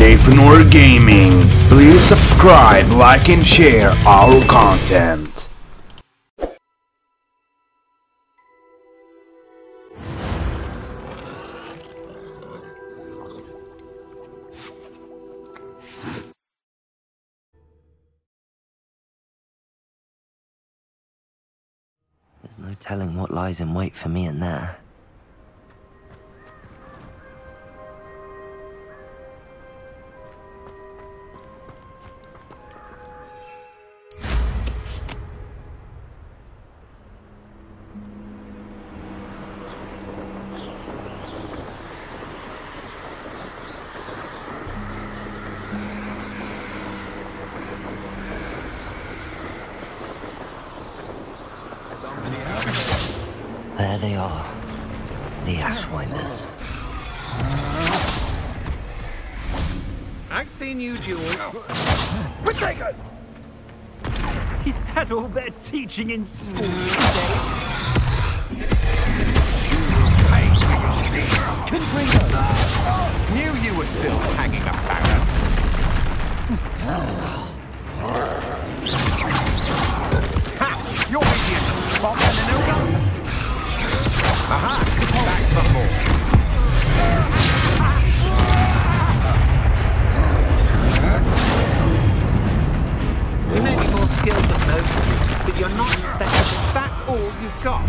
NathanOr Gaming. Please subscribe, like and share our content. There's no telling what lies in wait for me in there. There they are, the Ashwinders. I've seen you duel. We're taken! Is that all they're teaching in school these days? Knew you were still hanging about. Ha! You're busy at the spot and an irrelevant. Aha! Back for more. You may be more skilled than most, but you're not effective. That's all you've got.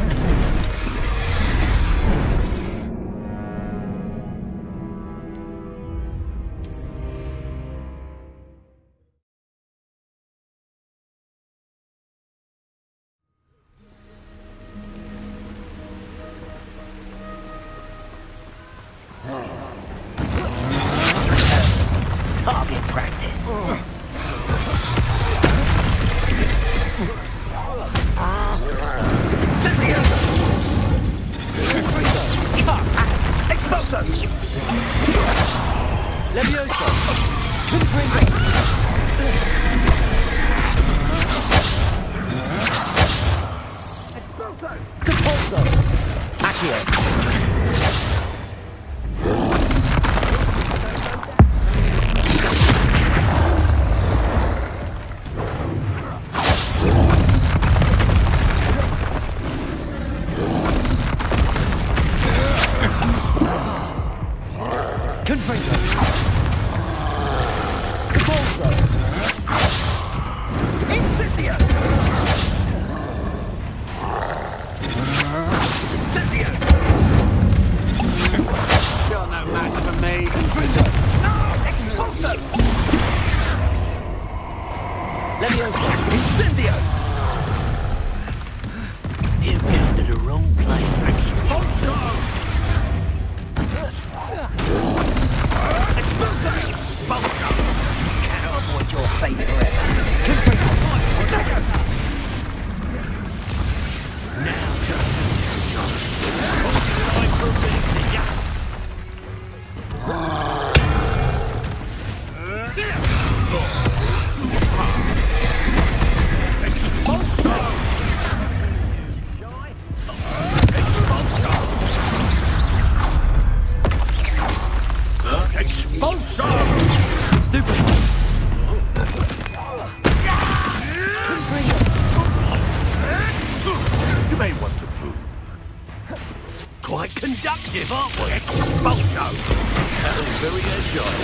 Target practice. Expulso! Levioso! Expulso! Compulso! Accio! You came to the wrong place. Cannot avoid your fate forever. You may want to move. Quite conductive, aren't we? Expulso! That was very agile.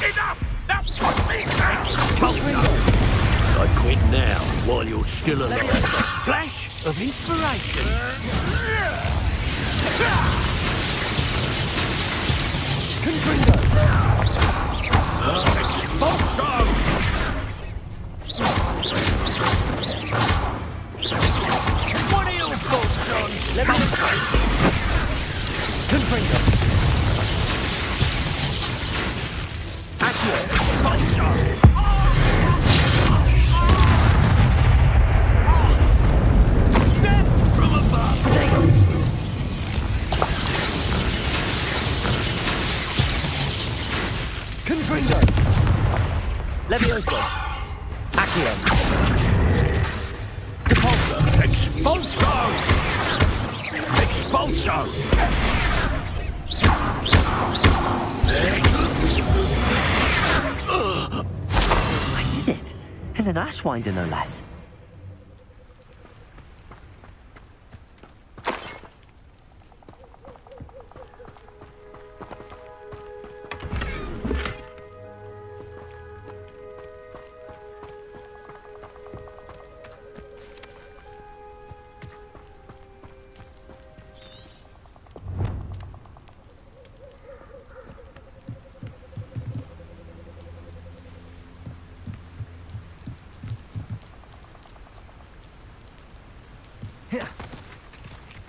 Enough! That's what me expulso! I quit now, while you're still alive. Flash of inspiration. What are your thoughts on? Let me Death from above. Confringo! Levioso! Accio! Expulso! Expulso! I did it. And an Ashwinder, no less.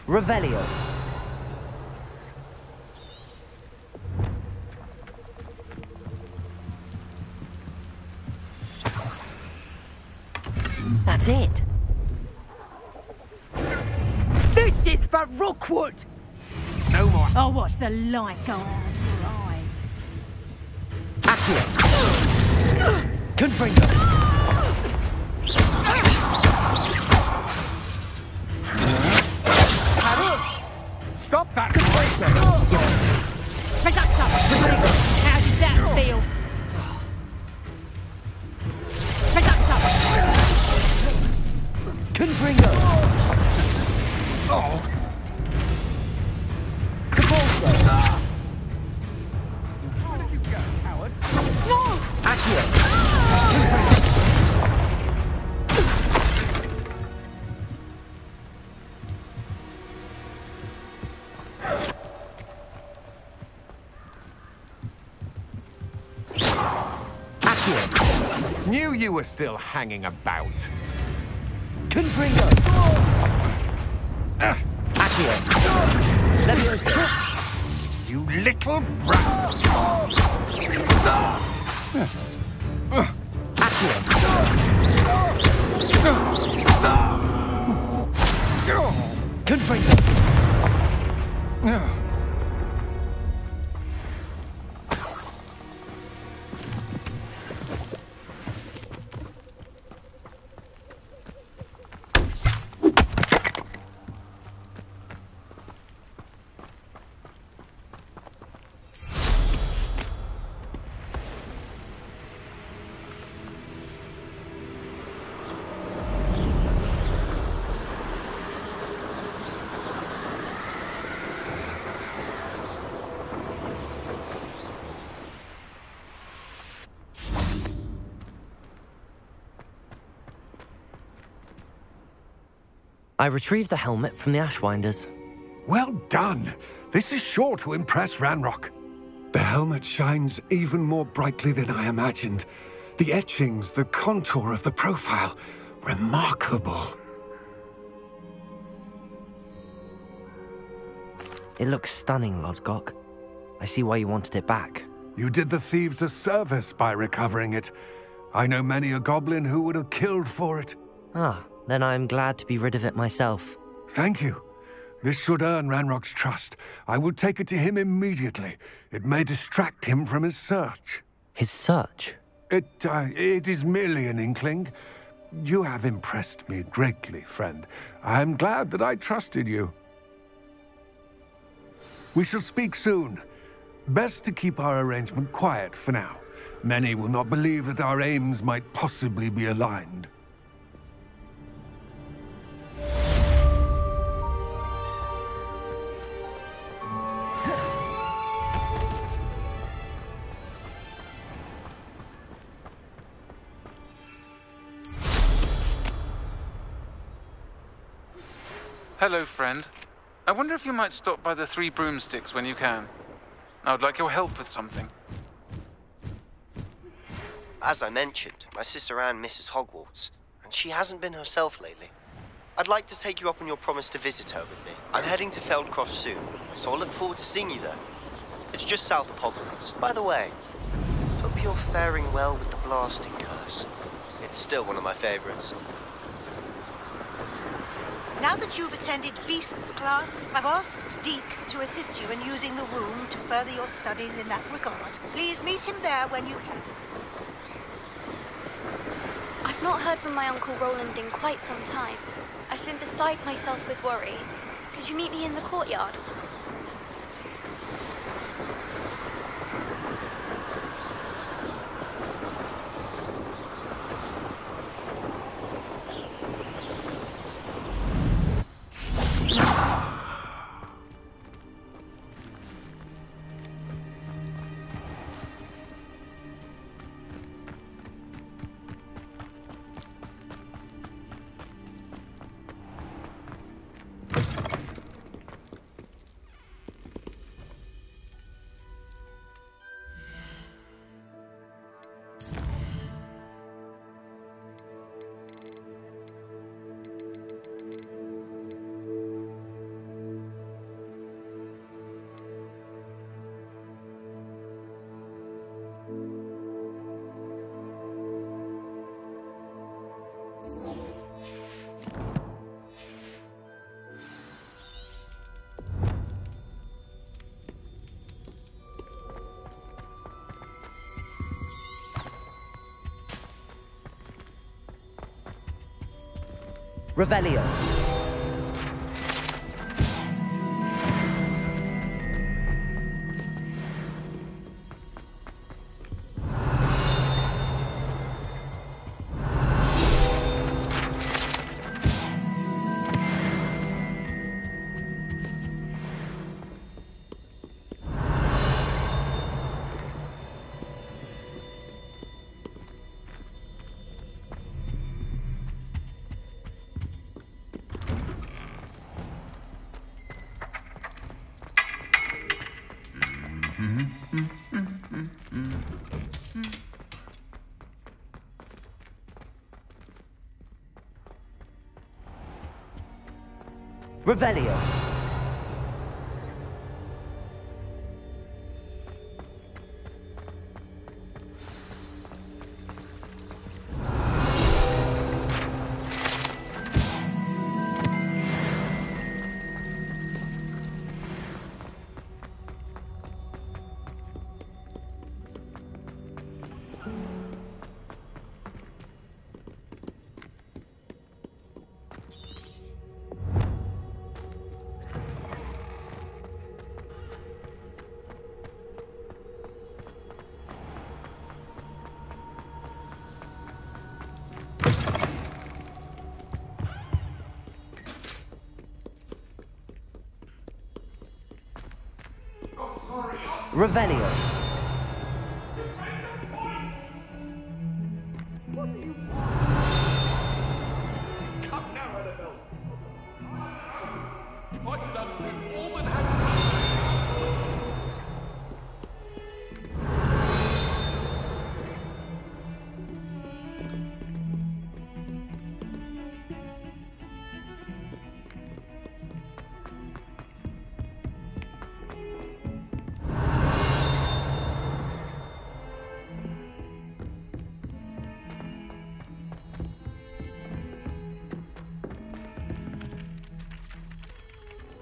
Revelio. That's it. This is for Rookwood! No more. I'll watch the light go out of your eyes. Accio. Confringo. Stop that! Reductor! How does that feel? Reductor! Confringo. Oh! Capulso. Where did you go, coward? No! Accio. Knew you were still hanging about. Confringo. Accio. Leviosa. You little brat! Accio. Confringo. I retrieved the helmet from the Ashwinders. Well done. This is sure to impress Ranrok. The helmet shines even more brightly than I imagined. The etchings, the contour of the profile, remarkable. It looks stunning, Lodgok. I see why you wanted it back. You did the thieves a service by recovering it. I know many a goblin who would have killed for it. Ah, then I'm glad to be rid of it myself. Thank you. This should earn Ranrock's trust. I will take it to him immediately. It may distract him from his search. His search? It is merely an inkling. You have impressed me greatly, friend. I am glad that I trusted you. We shall speak soon. Best to keep our arrangement quiet for now. Many will not believe that our aims might possibly be aligned. Hello, friend. I wonder if you might stop by the Three Broomsticks when you can. I would like your help with something. As I mentioned, my sister Anne misses Hogwarts, and she hasn't been herself lately. I'd like to take you up on your promise to visit her with me. I'm heading to Feldcroft soon, so I'll look forward to seeing you there. It's just south of Hogwarts. By the way, hope you're faring well with the blasting curse. It's still one of my favorites. Now that you've attended Beasts class, I've asked Deke to assist you in using the room to further your studies in that regard. Please meet him there when you can. I've not heard from my Uncle Roland in quite some time. I've been beside myself with worry. Could you meet me in the courtyard? Revelio. Revelio. Revelio. Come now, Annabelle. If I could undo all that happened.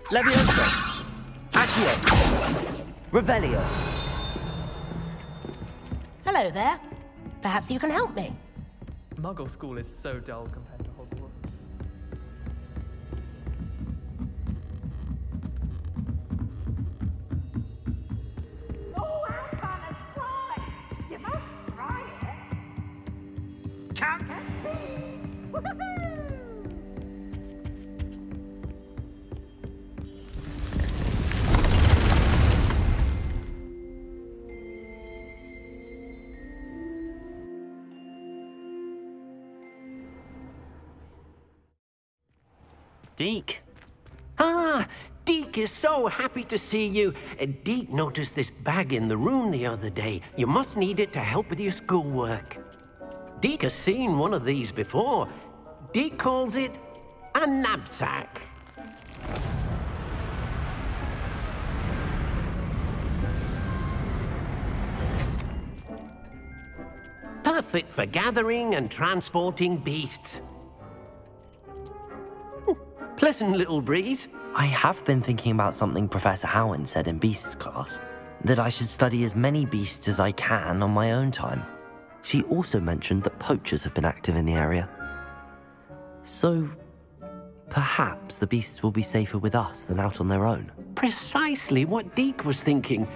Leviosa. Accio. Revelio. Hello there. Perhaps you can help me. Muggle school is so dull compared to Hogwarts. Oh, how fun and fun! You must try it. Come! Deke. Ah, Deke is so happy to see you. Deke noticed this bag in the room the other day. You must need it to help with your schoolwork. Deke has seen one of these before. Deke calls it a knapsack. Perfect for gathering and transporting beasts. Pleasant little breeze. I have been thinking about something Professor Howard said in Beasts class. That I should study as many beasts as I can on my own time. She also mentioned that poachers have been active in the area. So, perhaps the beasts will be safer with us than out on their own. Precisely what Deke was thinking.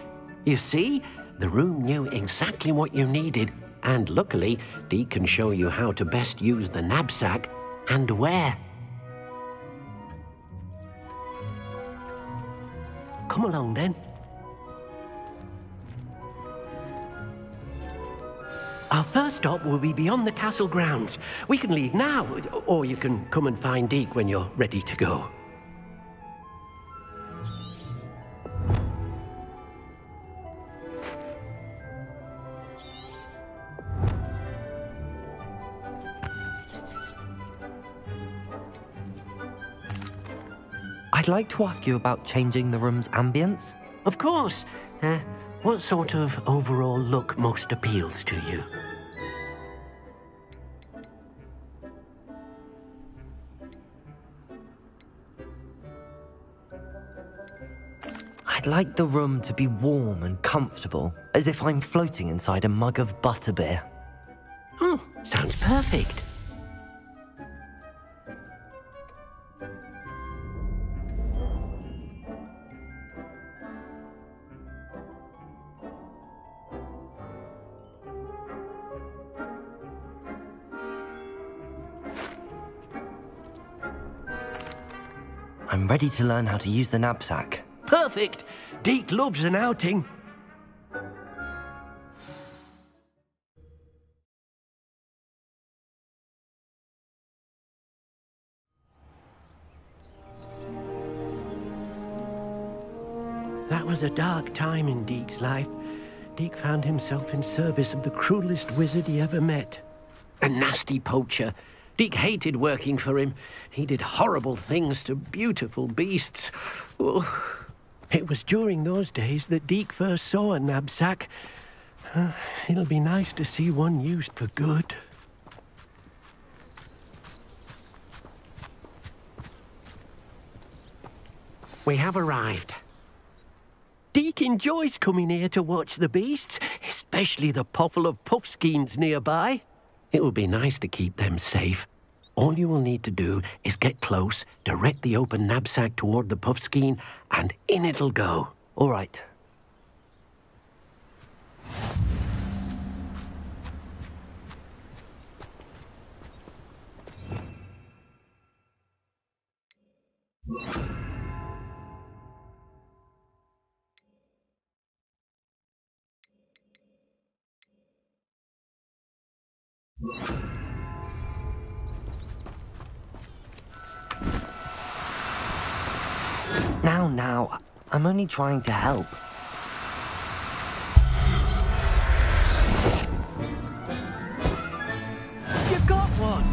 You see, the room knew exactly what you needed, and luckily, Deke can show you how to best use the knapsack and where. Come along then. Our first stop will be beyond the castle grounds. We can leave now, or you can come and find Deke when you're ready to go. I'd like to ask you about changing the room's ambience. Of course. What sort of overall look most appeals to you? I'd like the room to be warm and comfortable, as if I'm floating inside a mug of butterbeer. Oh, sounds perfect. I'm ready to learn how to use the knapsack. Perfect! Deke loves an outing. That was a dark time in Deke's life. Deke found himself in service of the cruelest wizard he ever met. A nasty poacher. Deke hated working for him. He did horrible things to beautiful beasts. Oh. It was during those days that Deke first saw a knapsack. It'll be nice to see one used for good. We have arrived. Deke enjoys coming here to watch the beasts, especially the potful of puffskeins nearby. It will be nice to keep them safe. All you will need to do is get close, direct the open knapsack toward the puffskein, and in it'll go. All right. Now, I'm only trying to help. You got one!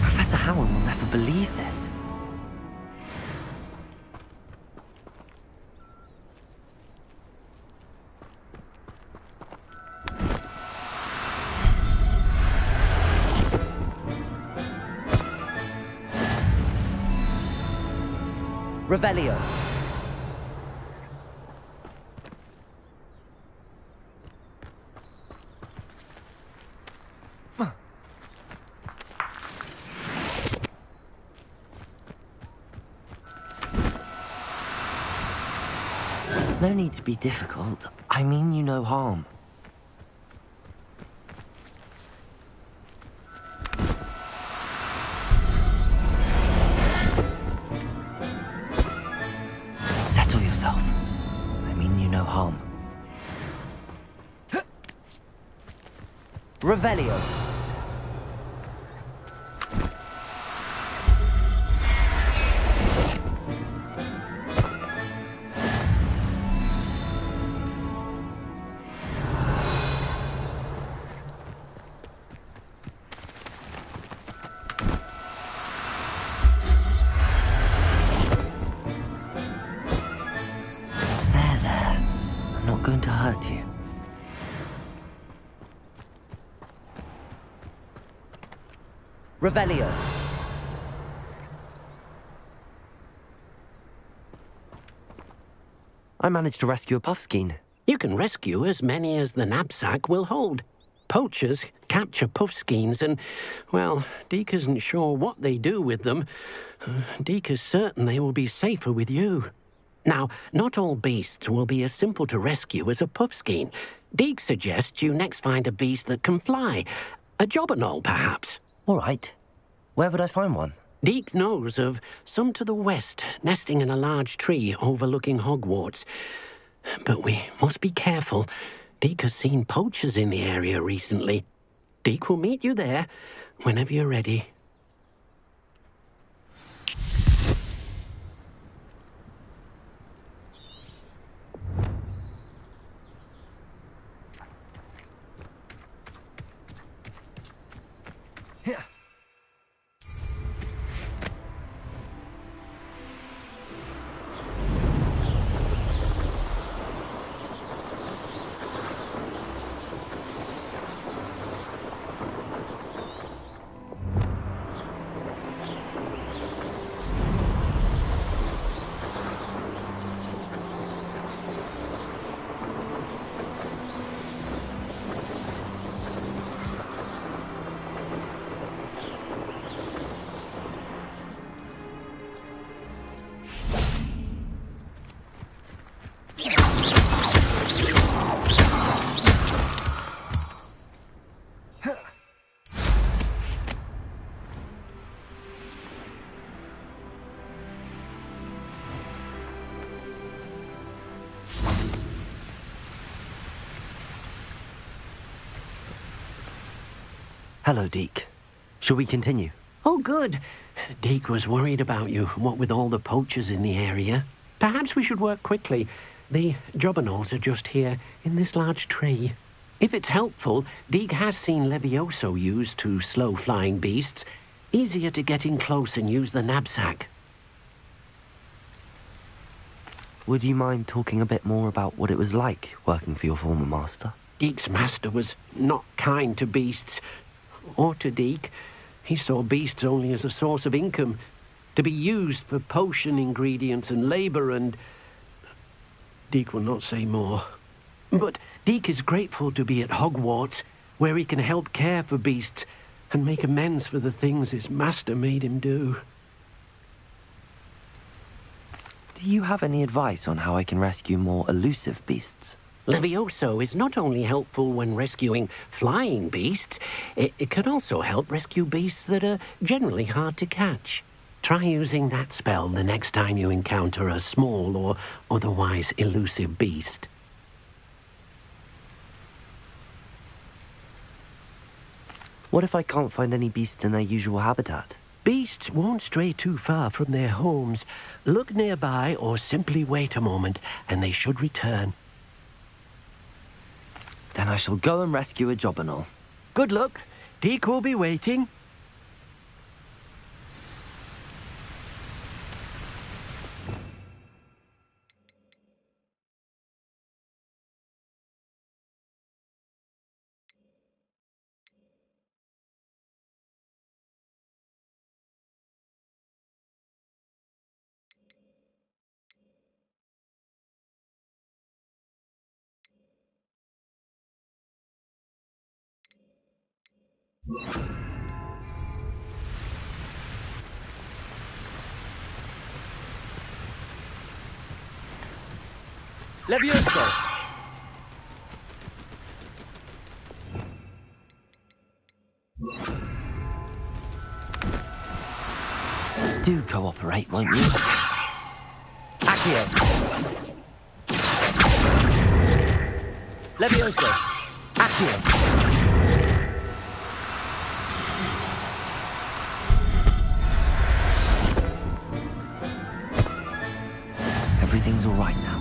Professor Howell will never believe this. Revelio. No need to be difficult. I mean you no harm. Settle yourself. I mean you no harm. Revelio. Revelio. I managed to rescue a puffskein. You can rescue as many as the knapsack will hold. Poachers capture puffskeins and, well, Deke isn't sure what they do with them. Deke is certain they will be safer with you. Now, not all beasts will be as simple to rescue as a puffskein. Deke suggests you next find a beast that can fly. A jobberknoll, perhaps. All right. Where would I find one? Deke knows of some to the west, nesting in a large tree overlooking Hogwarts. But we must be careful. Deke has seen poachers in the area recently. Deke will meet you there whenever you're ready. Hello, Deke. Shall we continue? Oh, good. Deke was worried about you, what with all the poachers in the area. Perhaps we should work quickly. The jobberknolls are just here, in this large tree. If it's helpful, Deke has seen Levioso used to slow flying beasts. Easier to get in close and use the knapsack. Would you mind talking a bit more about what it was like working for your former master? Deke's master was not kind to beasts. Or to Deke. He saw beasts only as a source of income, to be used for potion ingredients and labour and... Deke will not say more. But Deke is grateful to be at Hogwarts, where he can help care for beasts and make amends for the things his master made him do. Do you have any advice on how I can rescue more elusive beasts? Levioso is not only helpful when rescuing flying beasts, it can also help rescue beasts that are generally hard to catch. Try using that spell the next time you encounter a small or otherwise elusive beast. What if I can't find any beasts in their usual habitat? Beasts won't stray too far from their homes. Look nearby or simply wait a moment and they should return. Then I shall go and rescue a jobberknoll. Good luck. Deke will be waiting. Levioso! Do cooperate, won't you? Accio! Levioso! Accio! Everything's all right now.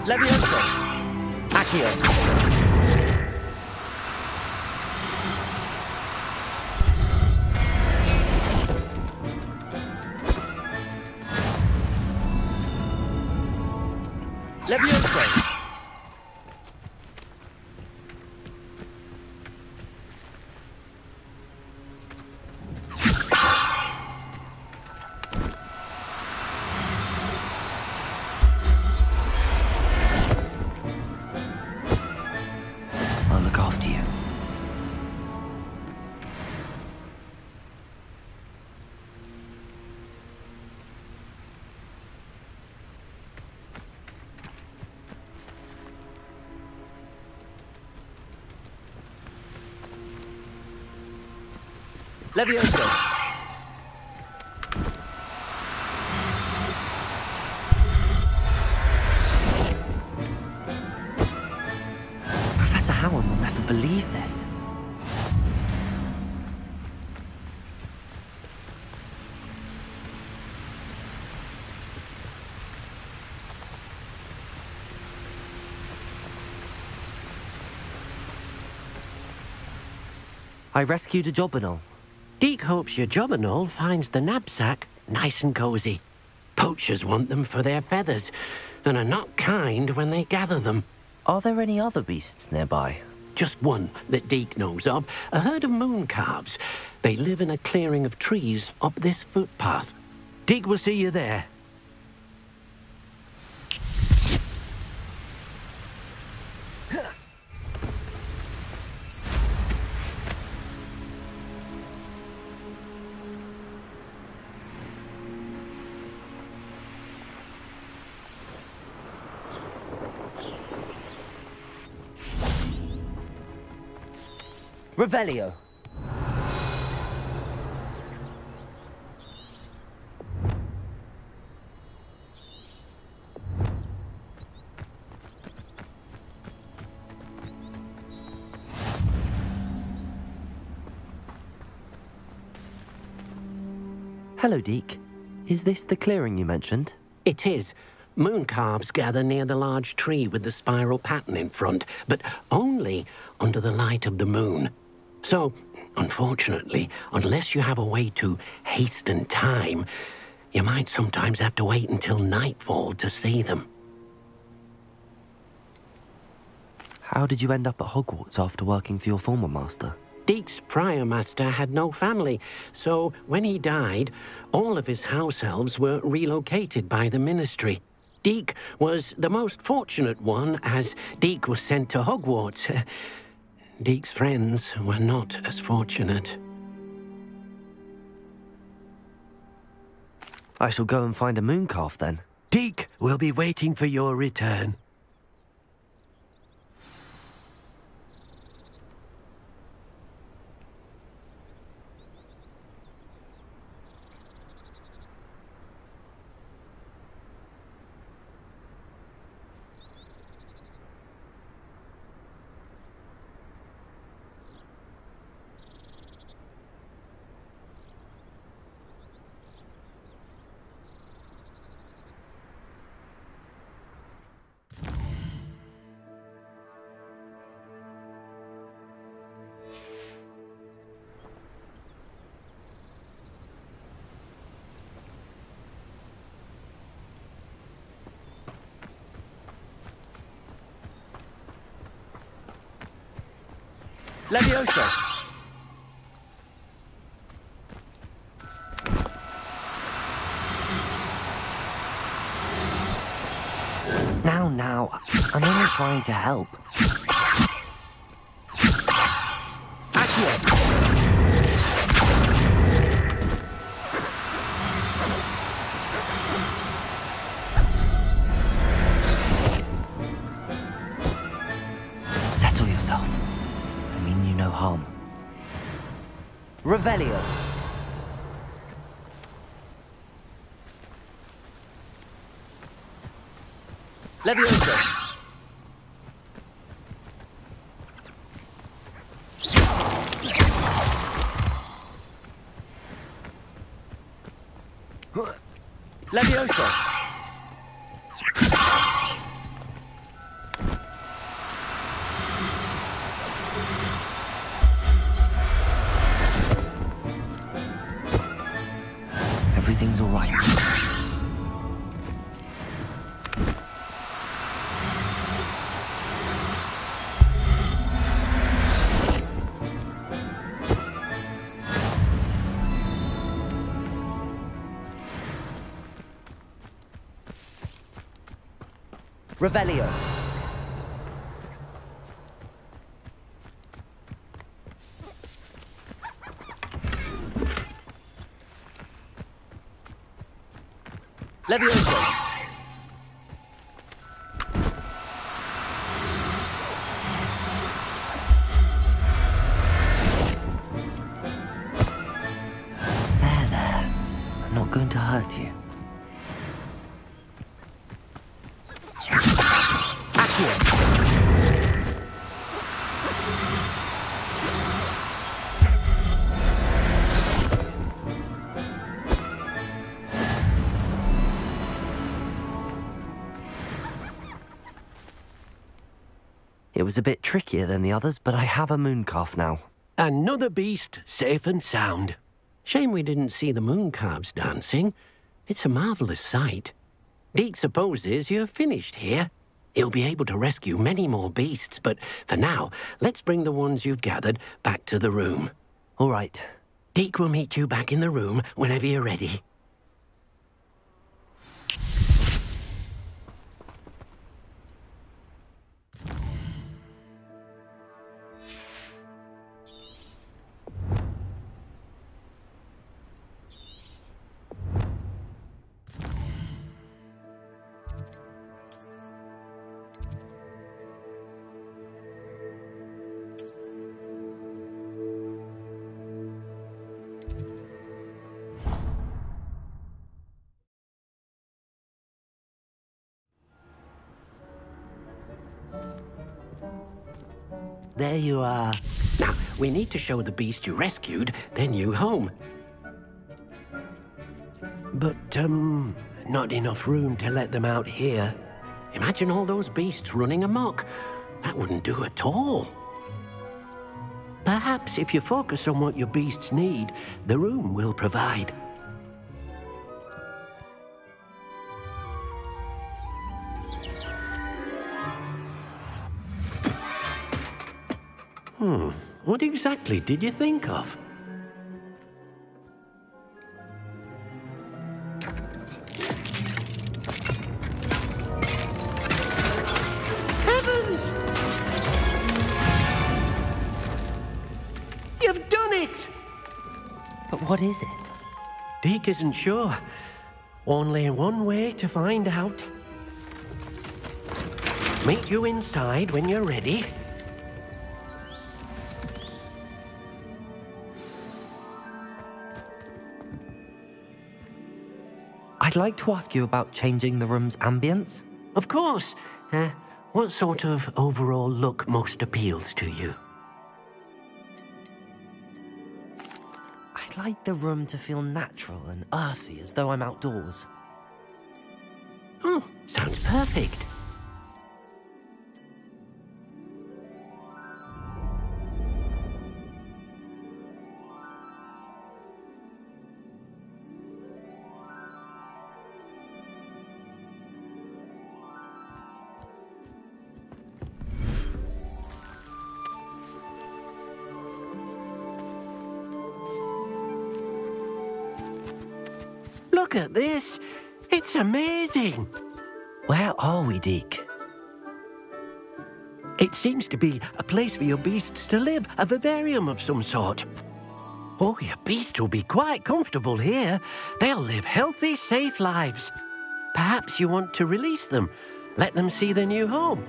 Levioso! Accio! Levioso! Levioso! Professor Howard will never believe this. I rescued a Jobberknoll. Deke hopes your Jobberknoll finds the knapsack nice and cozy. Poachers want them for their feathers, and are not kind when they gather them. Are there any other beasts nearby? Just one that Deke knows of, a herd of moon calves. They live in a clearing of trees up this footpath. Deke will see you there. Revelio. Hello, Deke. Is this the clearing you mentioned? It is. Moon calves gather near the large tree with the spiral pattern in front, but only under the light of the moon. So, unfortunately, unless you have a way to hasten time, you might sometimes have to wait until nightfall to see them. How did you end up at Hogwarts after working for your former master? Deke's prior master had no family, so when he died, all of his house elves were relocated by the ministry. Deke was the most fortunate one, as Deke was sent to Hogwarts. Deke's friends were not as fortunate. I shall go and find a moon calf then. Deke will be waiting for your return. Levioso! Now, I'm only trying to help. Accio! Settle yourself. I mean you no harm. Revelio. Levioso. Levioso. Everything's all right. Revelio. Levioso. going to hurt you. It was a bit trickier than the others, but I have a mooncalf now. Another beast, safe and sound. Shame we didn't see the mooncalves dancing. It's a marvelous sight. Deke supposes you're finished here. He'll be able to rescue many more beasts, but for now, let's bring the ones you've gathered back to the room. All right. Deke will meet you back in the room whenever you're ready. There you are. Now, we need to show the beast you rescued their new home. But, not enough room to let them out here. Imagine all those beasts running amok. That wouldn't do at all. Perhaps if you focus on what your beasts need, the room will provide. What exactly did you think of? Heavens! You've done it! But what is it? Deke isn't sure. Only one way to find out. Meet you inside when you're ready. I'd like to ask you about changing the room's ambience. Of course. What sort of overall look most appeals to you? I'd like the room to feel natural and earthy, as though I'm outdoors. Oh, sounds perfect. Look at this. It's amazing. Where are we, Deke? It seems to be a place for your beasts to live, a vivarium of some sort. Oh, your beasts will be quite comfortable here. They'll live healthy, safe lives. Perhaps you want to release them, let them see their new home.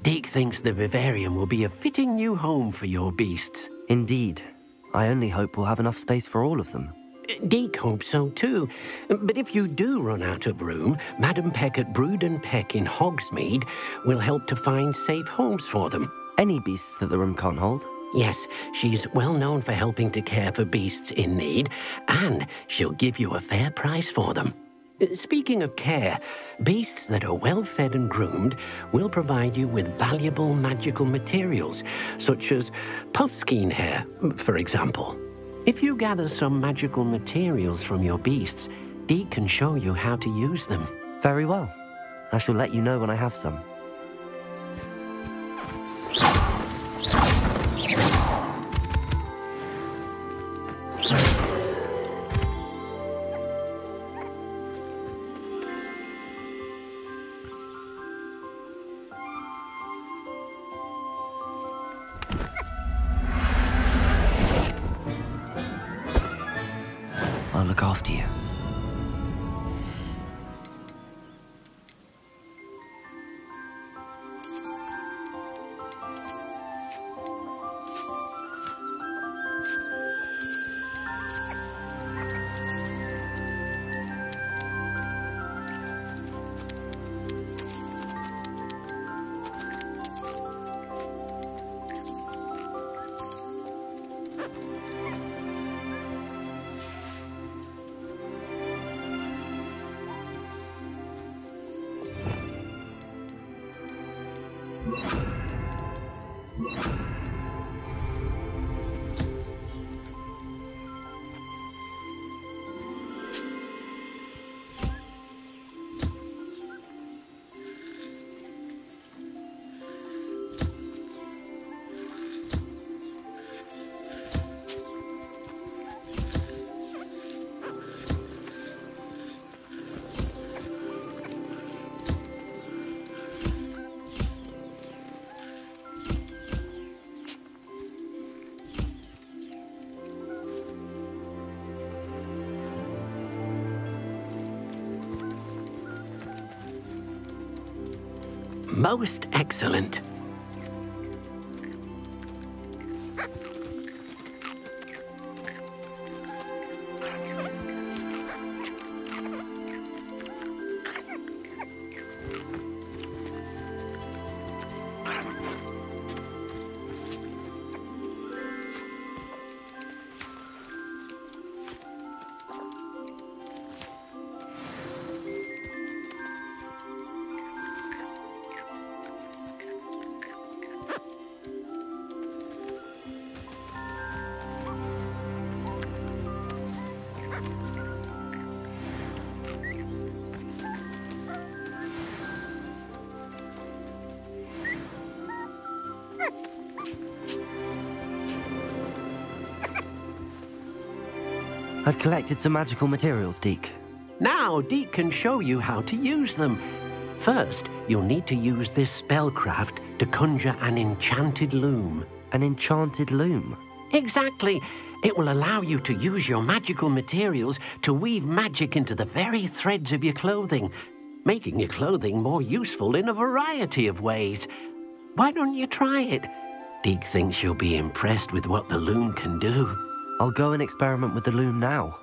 Deke thinks the vivarium will be a fitting new home for your beasts. Indeed. I only hope we'll have enough space for all of them. Deke hopes so too. But if you do run out of room, Madam Peck at Brood and Peck in Hogsmeade will help to find safe homes for them. Any beasts that the room can't hold? Yes, she's well known for helping to care for beasts in need, and she'll give you a fair price for them. Speaking of care, beasts that are well fed and groomed will provide you with valuable magical materials, such as puffskein hair, for example. If you gather some magical materials from your beasts, Deke can show you how to use them. Very well. I shall let you know when I have some. Most excellent. I've collected some magical materials, Deke. Now, Deke can show you how to use them. First, you'll need to use this spellcraft to conjure an enchanted loom. An enchanted loom? Exactly. It will allow you to use your magical materials to weave magic into the very threads of your clothing, making your clothing more useful in a variety of ways. Why don't you try it? Deke thinks you'll be impressed with what the loom can do. I'll go and experiment with the loom now.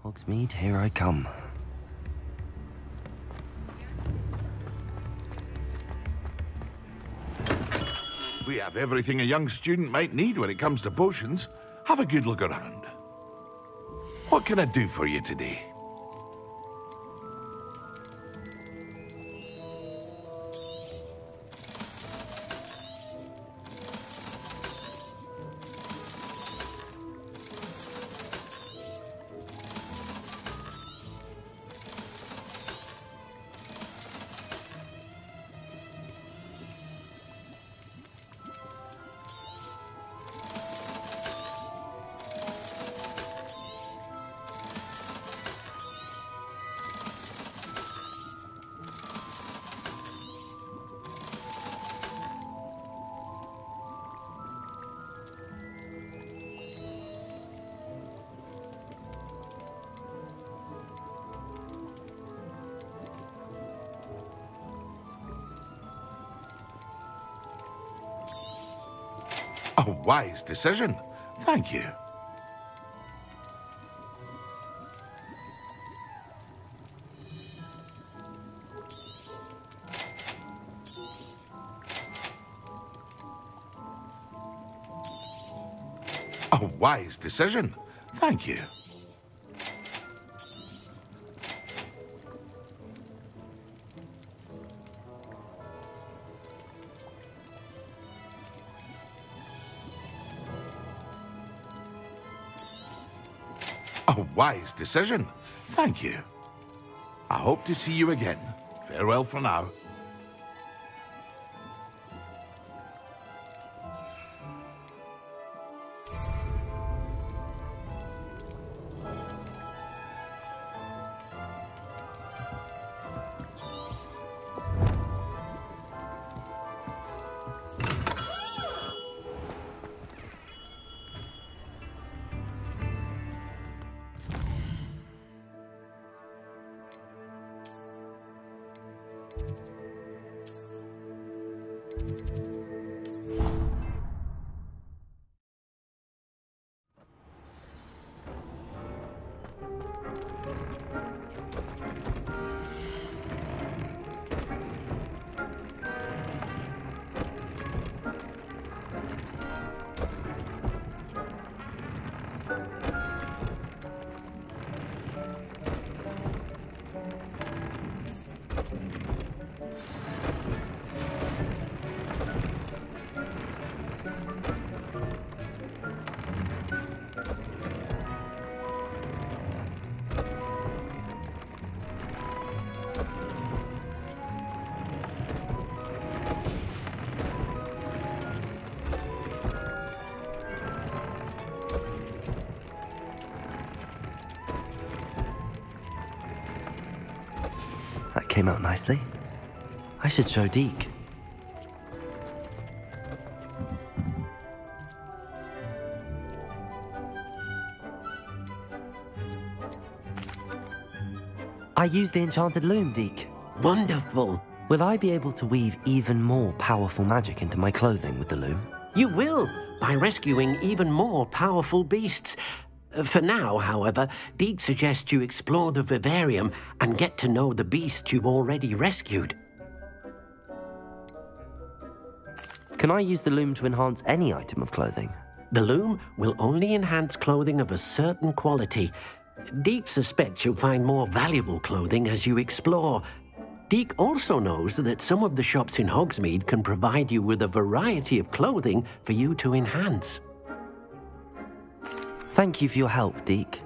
Hogsmeade, here I come. We have everything a young student might need when it comes to potions. Have a good look around. What can I do for you today? A wise decision. Thank you. A wise decision. Thank you. A wise decision. Thank you. I hope to see you again. Farewell for now. Came out nicely. I should show Deke. I used the enchanted loom, Deke. Wonderful. Will I be able to weave even more powerful magic into my clothing with the loom? You will, by rescuing even more powerful beasts. For now, however, Deke suggests you explore the vivarium and get to know the beasts you've already rescued. Can I use the loom to enhance any item of clothing? The loom will only enhance clothing of a certain quality. Deke suspects you'll find more valuable clothing as you explore. Deke also knows that some of the shops in Hogsmeade can provide you with a variety of clothing for you to enhance. Thank you for your help, Deke.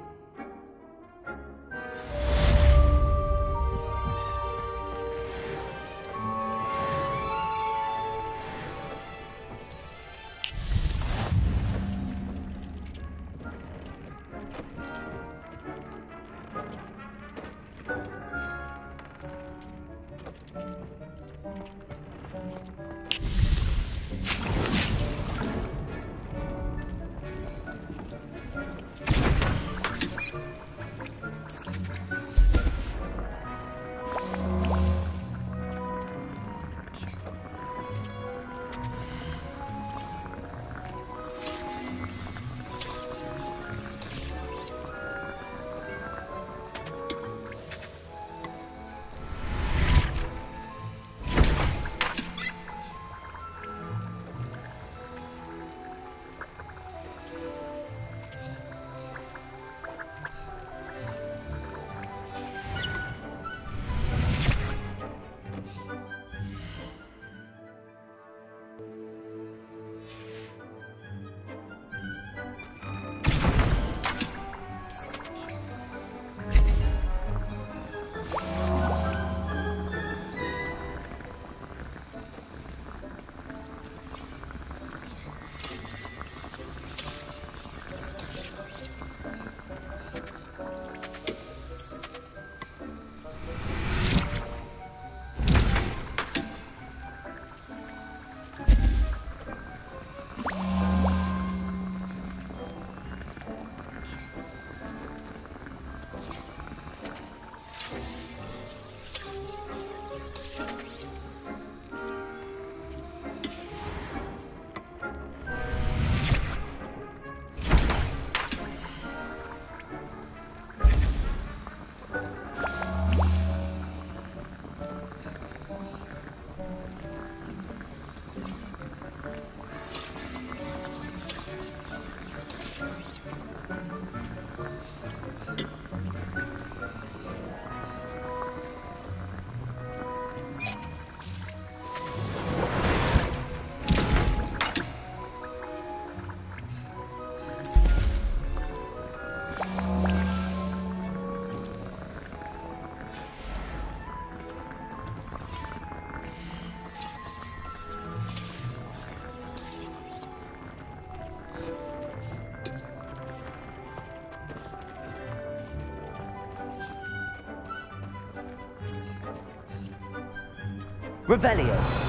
Revelio.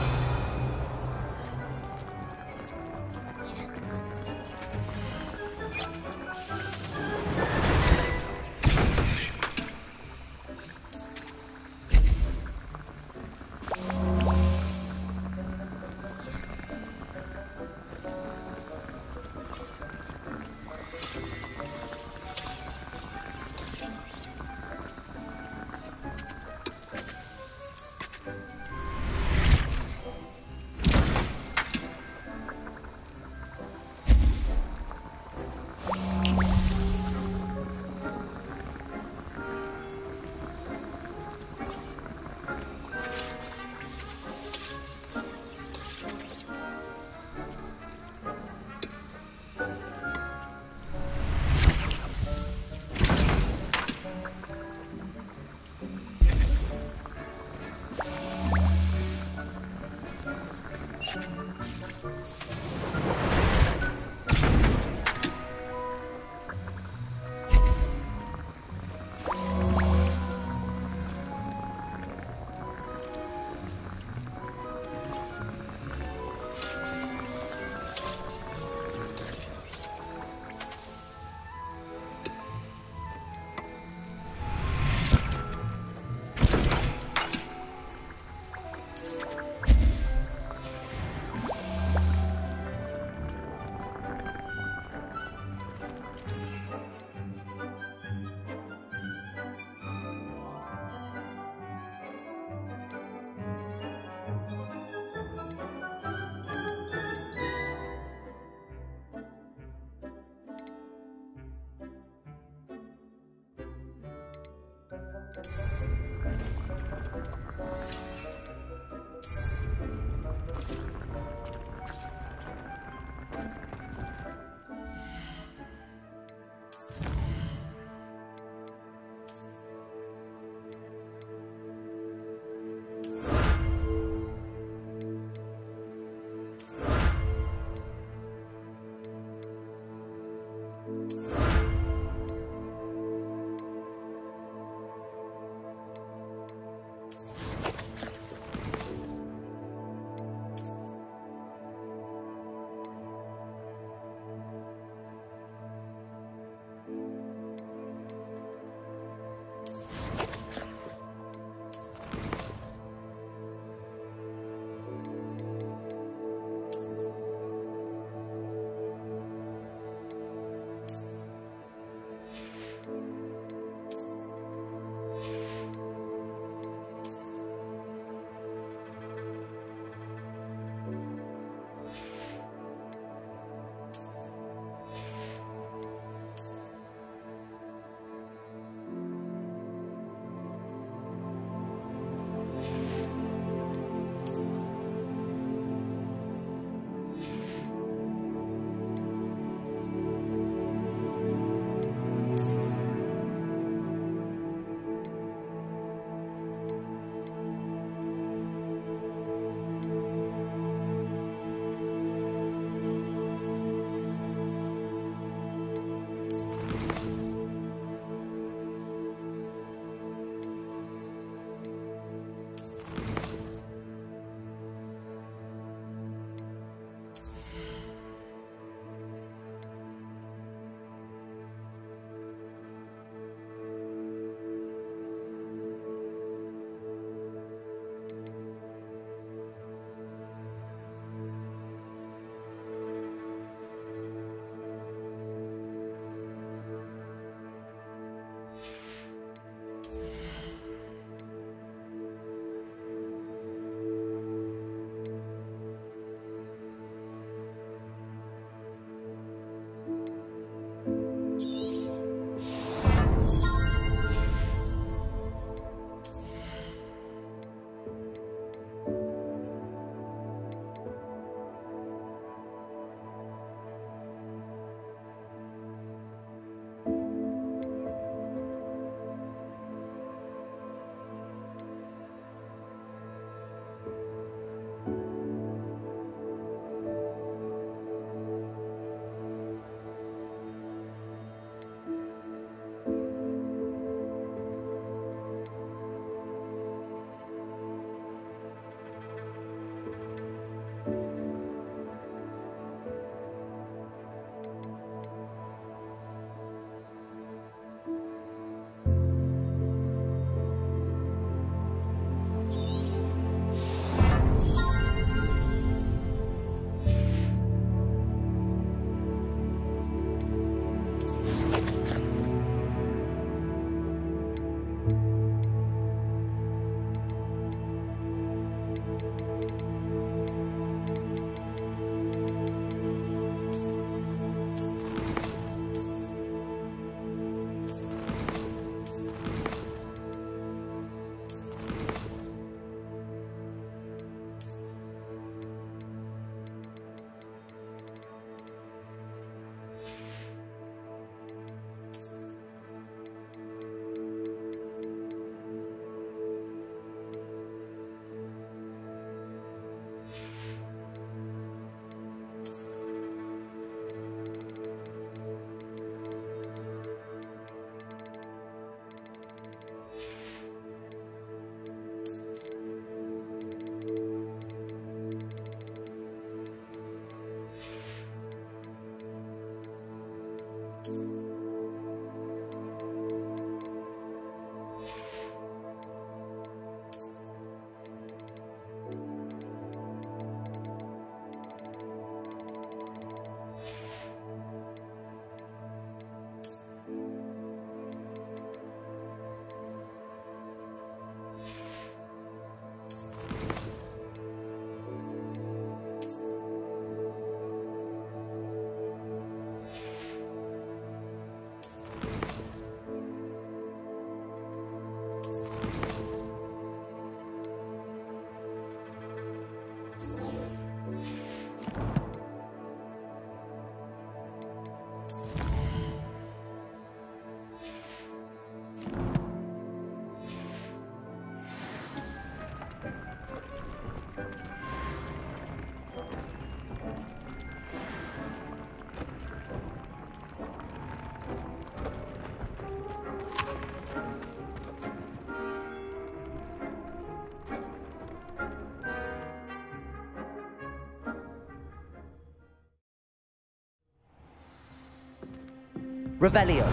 Revelio.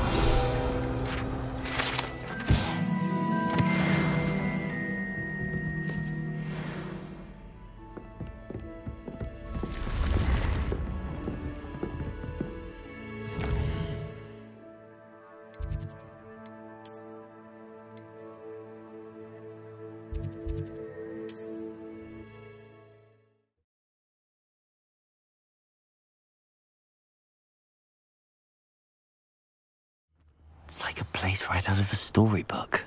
It's like a place right out of a storybook.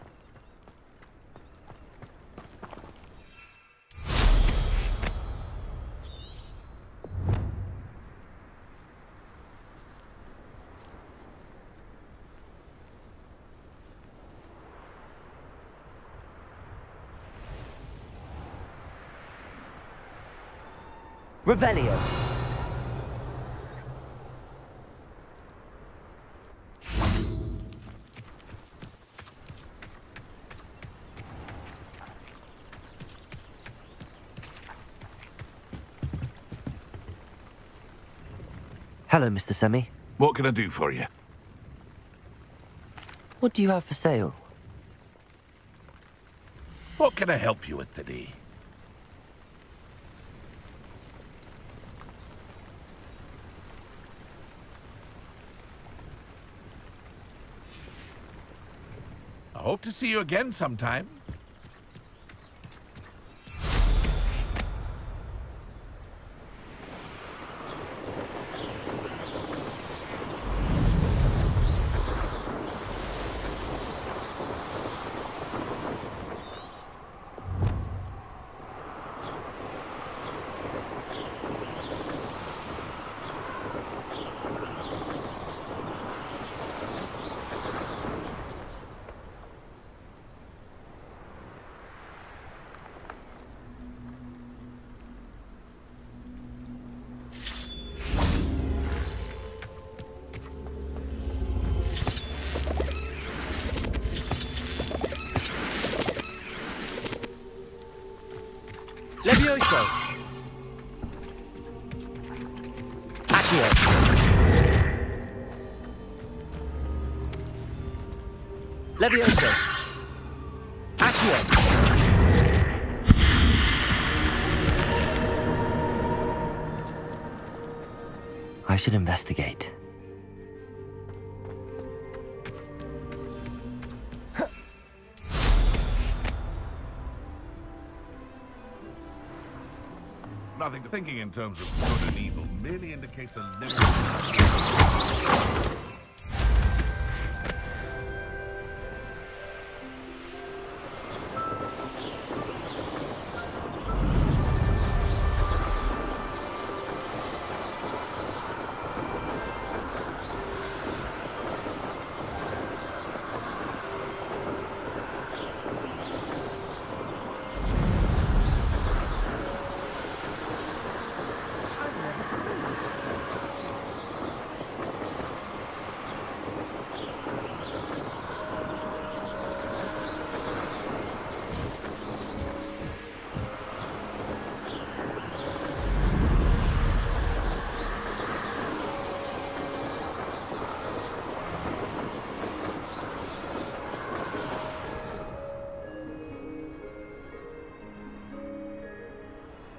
Revelio. Hello, Mr. Semi. What can I do for you? What do you have for sale? What can I help you with today? I hope to see you again sometime. Levioso. Accio. Levioso. Accio. I should investigate. Nothing thinking in terms of good and evil merely indicates a limit.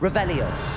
Revelio.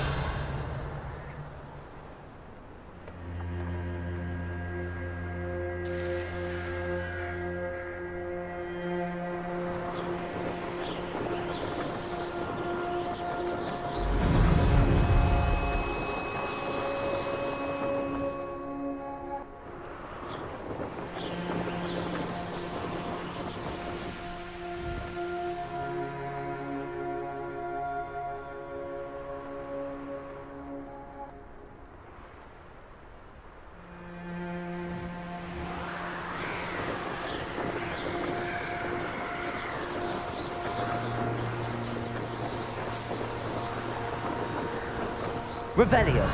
Revelio.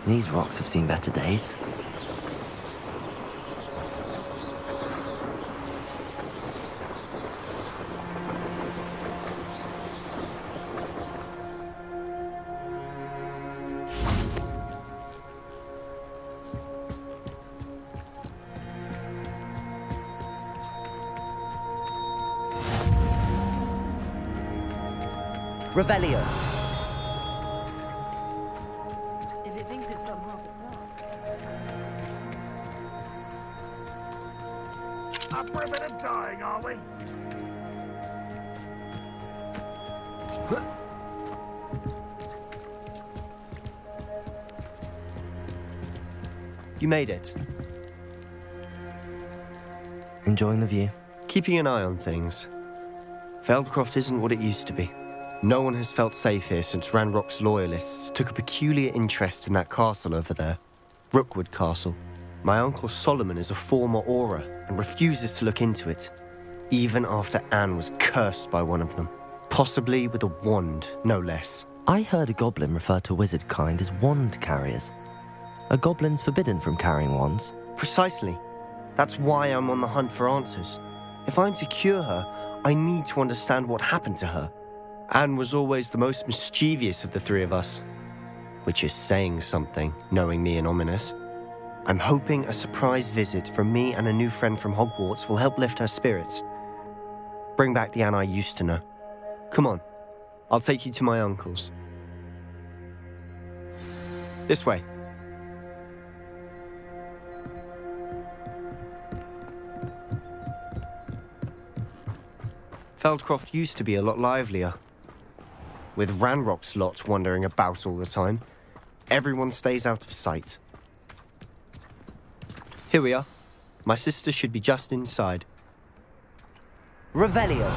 These rocks have seen better days. Revelio. If it thinks it's done half its Up for a bit of dying, are we? You made it. Enjoying the view? Keeping an eye on things. Feldcroft isn't what it used to be. No one has felt safe here since Ranrok's loyalists took a peculiar interest in that castle over there. Rookwood Castle. My uncle Solomon is a former Auror and refuses to look into it, even after Anne was cursed by one of them. Possibly with a wand, no less. I heard a goblin refer to wizard kind as wand carriers. Are goblins forbidden from carrying wands? Precisely. That's why I'm on the hunt for answers. If I'm to cure her, I need to understand what happened to her. Anne was always the most mischievous of the three of us. Which is saying something, knowing me and Ominous. I'm hoping a surprise visit from me and a new friend from Hogwarts will help lift her spirits. Bring back the Anne I used to know. Come on, I'll take you to my uncle's. This way. Feldcroft used to be a lot livelier. With Ranrok's lot wandering about all the time, everyone stays out of sight. Here we are. My sister should be just inside. Revelio.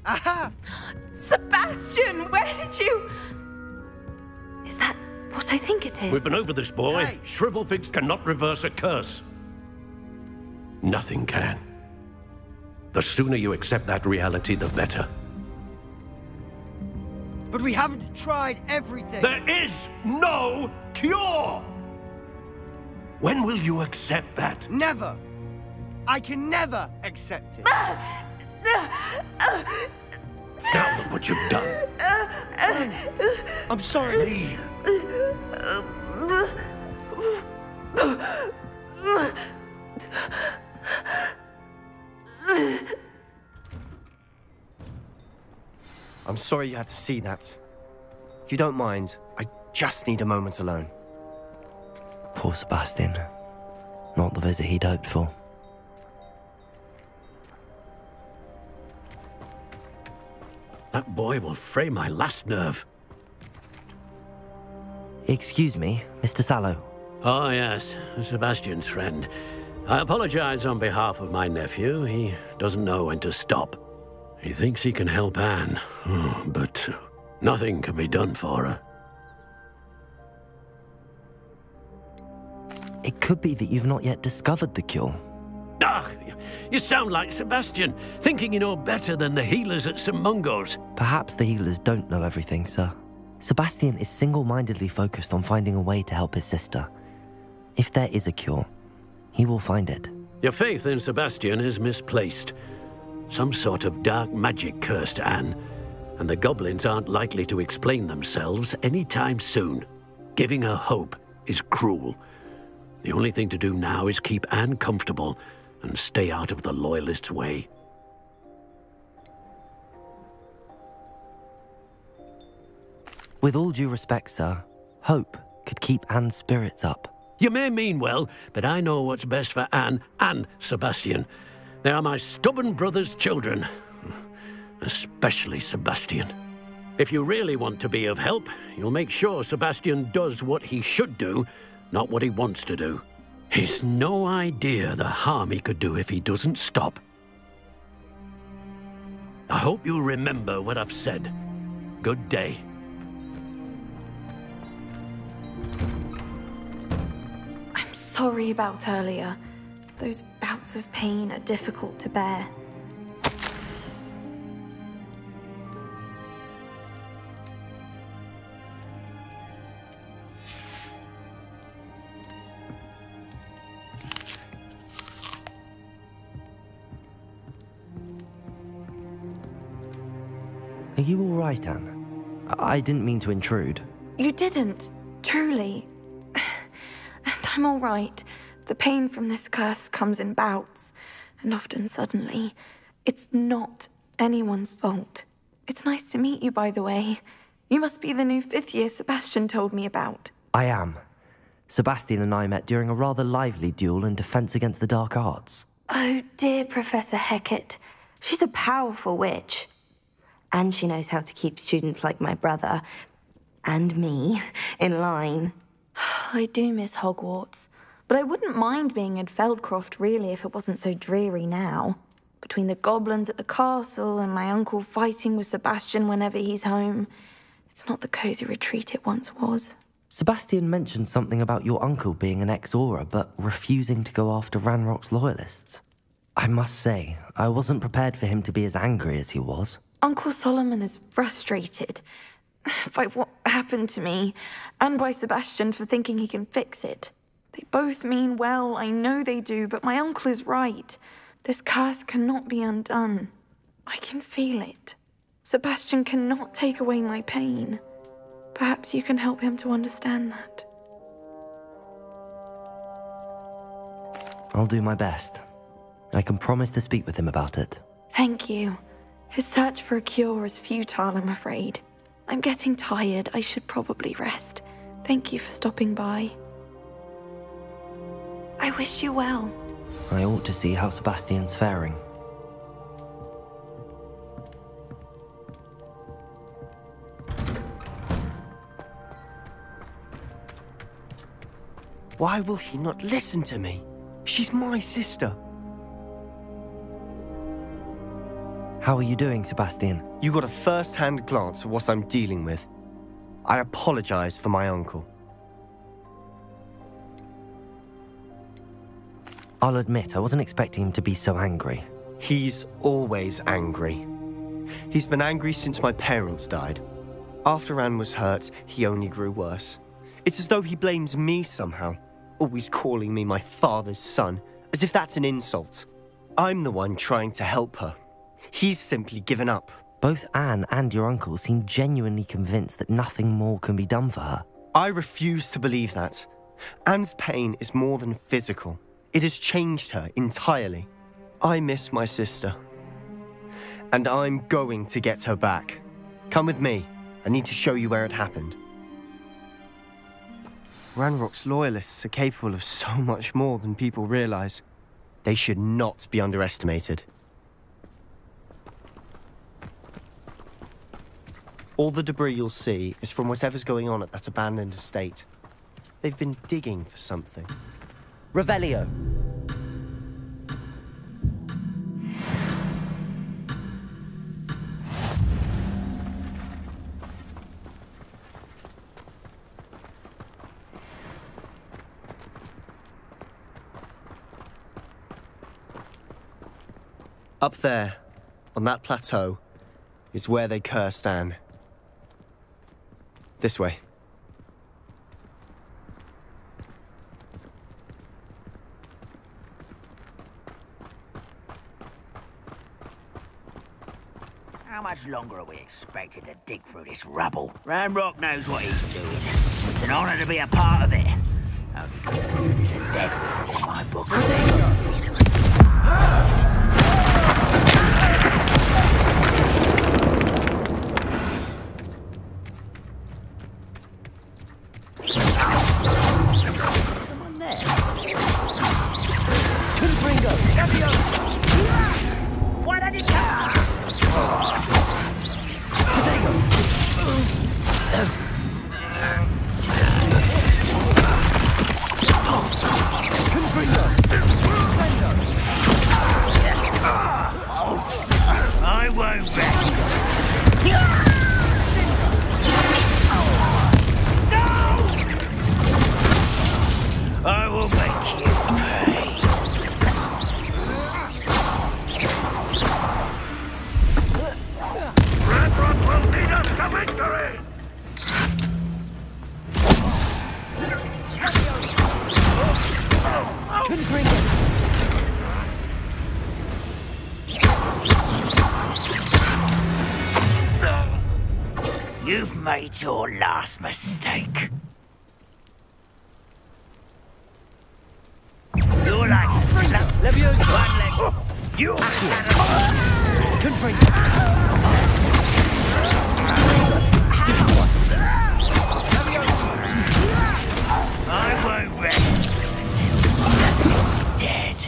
Aha! Sebastian, where did you... Is that what I think it is? We've been over this, boy. Hey. Shrivelfigs cannot reverse a curse. Nothing can. The sooner you accept that reality, the better. But we haven't tried everything. There is no cure! When will you accept that? Never. I can never accept it. Now look what you've done. I'm sorry. Leave. I'm sorry you had to see that. If you don't mind, I just need a moment alone. Poor Sebastian. Not the visit he'd hoped for. That boy will fray my last nerve. Excuse me, Mr. Sallow. Oh, yes, Sebastian's friend. I apologize on behalf of my nephew. He doesn't know when to stop. He thinks he can help Anne, but nothing can be done for her. It could be that you've not yet discovered the cure. Ah, you sound like Sebastian, thinking you know better than the healers at St. Mungo's. Perhaps the healers don't know everything, sir. Sebastian is single-mindedly focused on finding a way to help his sister. If there is a cure, he will find it. Your faith in Sebastian is misplaced. Some sort of dark magic cursed Anne, and the goblins aren't likely to explain themselves anytime soon. Giving her hope is cruel. The only thing to do now is keep Anne comfortable and stay out of the Loyalists' way. With all due respect, sir, hope could keep Anne's spirits up. You may mean well, but I know what's best for Anne and Sebastian. They are my stubborn brother's children. Especially Sebastian. If you really want to be of help, you'll make sure Sebastian does what he should do, not what he wants to do. He's no idea the harm he could do if he doesn't stop. I hope you'll remember what I've said. Good day. I'm sorry about earlier. Those bouts of pain are difficult to bear. Are you all right, Anne? I didn't mean to intrude. You didn't, truly. And I'm all right. The pain from this curse comes in bouts, and often suddenly. It's not anyone's fault. It's nice to meet you, by the way. You must be the new 5th year Sebastian told me about. I am. Sebastian and I met during a rather lively duel in defense against the dark arts. Oh dear, Professor Hecat. She's a powerful witch. And she knows how to keep students like my brother, and me, in line. I do miss Hogwarts, but I wouldn't mind being in Feldcroft, really, if it wasn't so dreary now. Between the goblins at the castle and my uncle fighting with Sebastian whenever he's home, it's not the cosy retreat it once was. Sebastian mentioned something about your uncle being an ex-Auror, but refusing to go after Ranrock's loyalists. I must say, I wasn't prepared for him to be as angry as he was. Uncle Solomon is frustrated by what happened to me, and by Sebastian for thinking he can fix it. They both mean well, I know they do, but my uncle is right. This curse cannot be undone. I can feel it. Sebastian cannot take away my pain. Perhaps you can help him to understand that. I'll do my best. I can promise to speak with him about it. Thank you. His search for a cure is futile, I'm afraid. I'm getting tired. I should probably rest. Thank you for stopping by. I wish you well. I ought to see how Sebastian's faring. Why will he not listen to me? She's my sister. How are you doing, Sebastian? You got a first-hand glance at what I'm dealing with. I apologize for my uncle. I'll admit, I wasn't expecting him to be so angry. He's always angry. He's been angry since my parents died. After Anne was hurt, he only grew worse. It's as though he blames me somehow, always calling me my father's son, as if that's an insult. I'm the one trying to help her. He's simply given up. Both Anne and your uncle seem genuinely convinced that nothing more can be done for her. I refuse to believe that. Anne's pain is more than physical. It has changed her entirely. I miss my sister. And I'm going to get her back. Come with me. I need to show you where it happened. Ranrock's loyalists are capable of so much more than people realize. They should not be underestimated. All the debris you'll see is from whatever's going on at that abandoned estate. They've been digging for something. Revelio. Up there, on that plateau, is where they cursed Anne. This way. How much longer are we expected to dig through this rubble? Ranrok knows what he's doing. It's an honor to be a part of it. Only good wizard is a dead wizard in my book. Someone there. Why don't you come? You've made your last mistake. You're like Leviosa. You I won't rest until you're dead.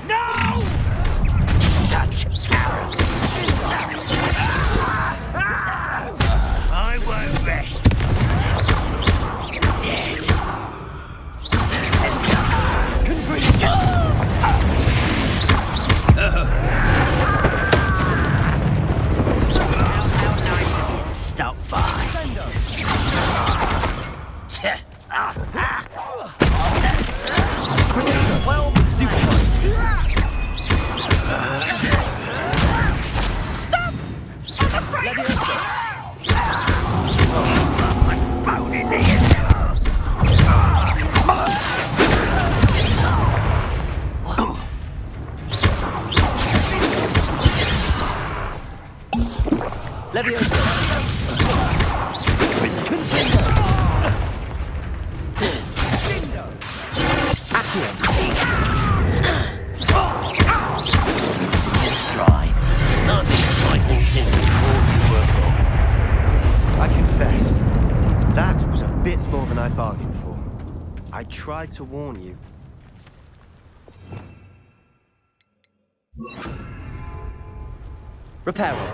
No! Such arrogance. I won't rest until you're dead. Let's go. How nice of you to stop by. Well, Stop! I'm boning here. I confess, that was a bit more than I'd bargained for. I tried to warn you. Repairer.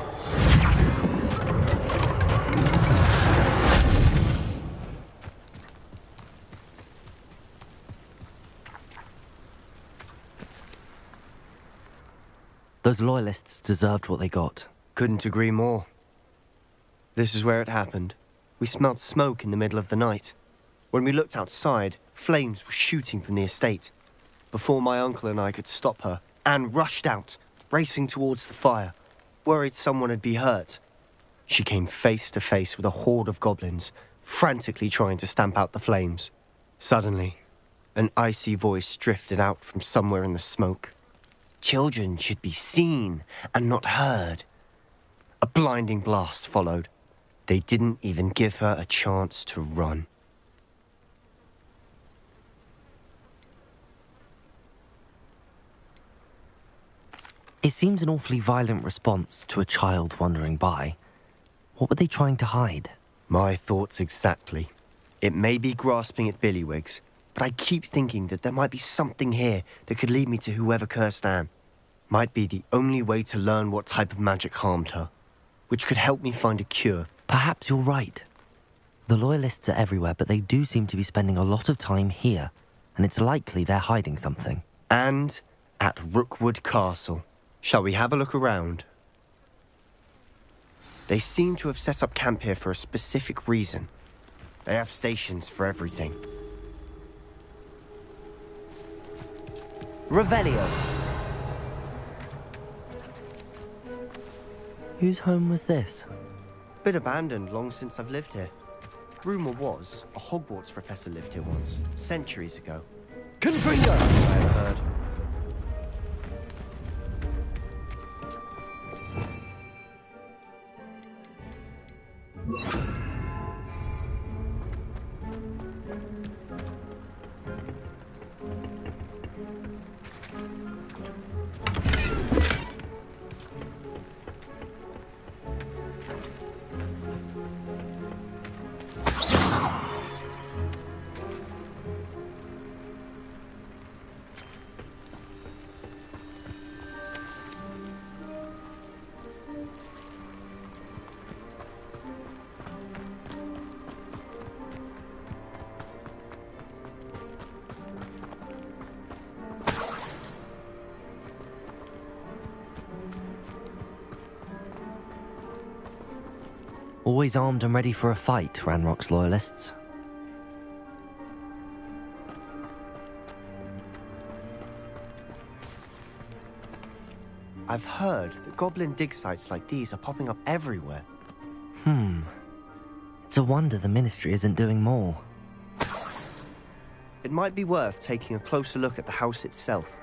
Those loyalists deserved what they got. Couldn't agree more. This is where it happened. We smelled smoke in the middle of the night. When we looked outside, flames were shooting from the estate. Before my uncle and I could stop her, Anne rushed out, racing towards the fire, worried someone had been hurt. She came face to face with a horde of goblins, frantically trying to stamp out the flames. Suddenly, an icy voice drifted out from somewhere in the smoke. Children should be seen and not heard. A blinding blast followed. They didn't even give her a chance to run. It seems an awfully violent response to a child wandering by. What were they trying to hide? My thoughts exactly. It may be grasping at billywhigs, but I keep thinking that there might be something here that could lead me to whoever cursed Anne. Might be the only way to learn what type of magic harmed her, which could help me find a cure. Perhaps you're right. The Loyalists are everywhere, but they do seem to be spending a lot of time here, and it's likely they're hiding something. And at Rookwood Castle. Shall we have a look around? They seem to have set up camp here for a specific reason. They have stations for everything. Revelio. Whose home was this? Been abandoned long since I've lived here. Rumour was, a Hogwarts professor lived here once, centuries ago. Confringo! I ever heard. Always armed and ready for a fight, Ranrok's Loyalists. I've heard that goblin dig sites like these are popping up everywhere. It's a wonder the Ministry isn't doing more. it might be worth taking a closer look at the house itself.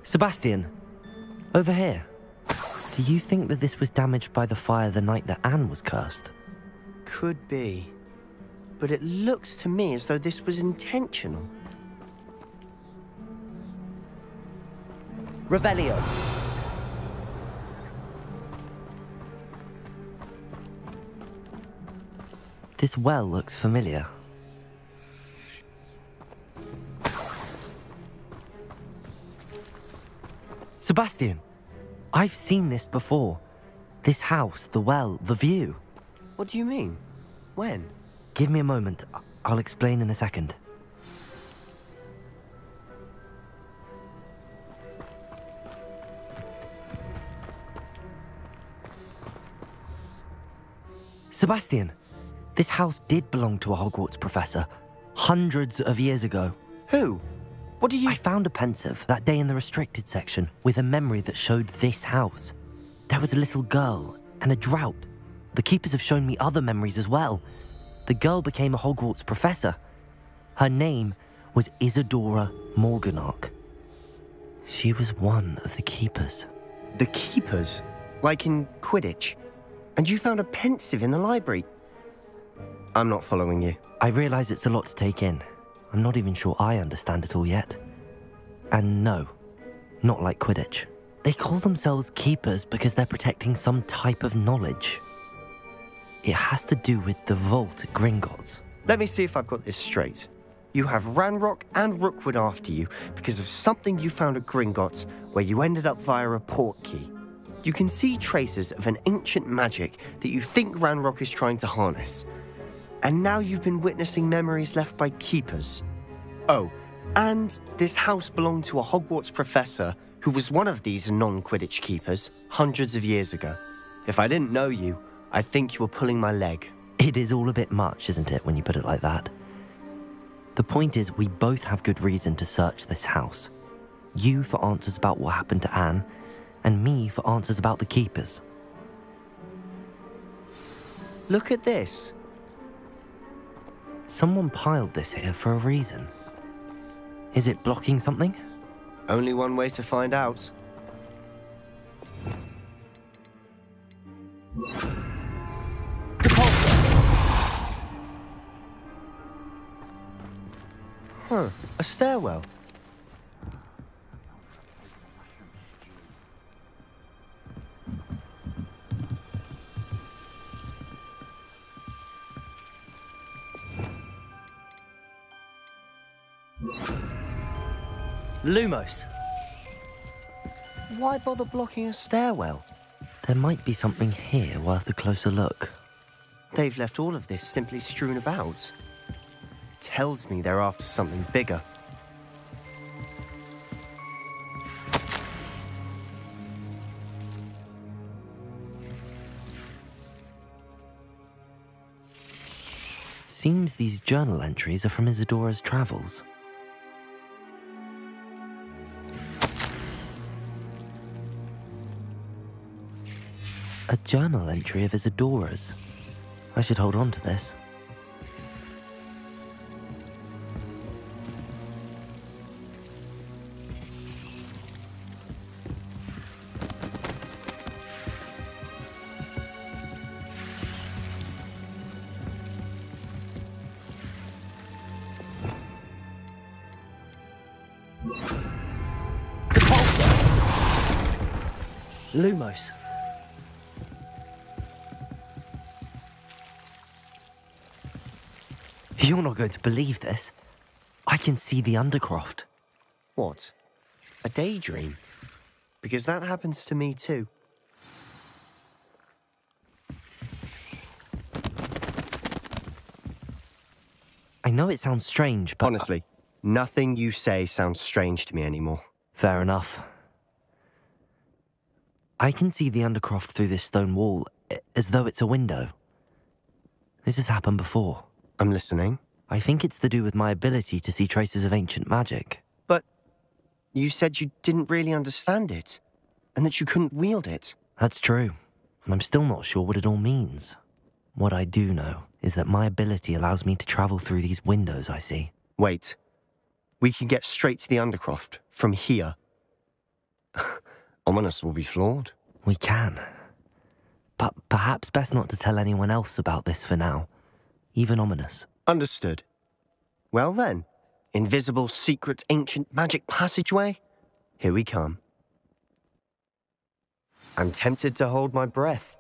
Sebastian, over here. Do you think that this was damaged by the fire the night that Anne was cursed? Could be. But it looks to me as though this was intentional. Revelio. This well looks familiar. Sebastian, I've seen this before. This house, the well, the view. What do you mean? When? Give me a moment. I'll explain in a second. Sebastian, this house did belong to a Hogwarts professor, hundreds of years ago. Who? What do you... I found a pensive that day in the restricted section with a memory that showed this house. There was a little girl and a drought. The keepers have shown me other memories as well. The girl became a Hogwarts professor. Her name was Isidora Morganach. She was one of the keepers. The keepers? Like in Quidditch? And you found a pensive in the library? I'm not following you. I realise it's a lot to take in. I'm not even sure I understand it all yet. And no, not like Quidditch. They call themselves keepers because they're protecting some type of knowledge. It has to do with the vault at Gringotts. Let me see if I've got this straight. You have Ranrok and Rookwood after you because of something you found at Gringotts where you ended up via a Portkey. You can see traces of an ancient magic that you think Ranrok is trying to harness. And now you've been witnessing memories left by keepers. Oh, and this house belonged to a Hogwarts professor who was one of these non-Quidditch keepers hundreds of years ago. If I didn't know you, I'd think you were pulling my leg. It is all a bit much, isn't it, when you put it like that? The point is, we both have good reason to search this house. You for answers about what happened to Anne, and me for answers about the keepers. Look at this. Someone piled this here for a reason. Is it blocking something? Only one way to find out. Huh, a stairwell. Lumos. Why bother blocking a stairwell? There might be something here worth a closer look. They've left all of this simply strewn about. Tells me they're after something bigger. Seems these journal entries are from Isidora's travels. A journal entry of Isidora's. I should hold on to this. Lumos. You're not going to believe this. I can see the Undercroft. What? A daydream? Because that happens to me too. I know it sounds strange, but... Honestly, Nothing you say sounds strange to me anymore. Fair enough. I can see the Undercroft through this stone wall, as though it's a window. This has happened before. I'm listening. I think it's to do with my ability to see traces of ancient magic. But you said you didn't really understand it, and that you couldn't wield it. That's true, and I'm still not sure what it all means. What I do know is that my ability allows me to travel through these windows I see. Wait. We can get straight to the Undercroft from here. Ominous will be flawed. We can. But perhaps best not to tell anyone else about this for now. Even Ominous. Understood. Well then, invisible, secret, ancient magic passageway? Here we come. I'm tempted to hold my breath.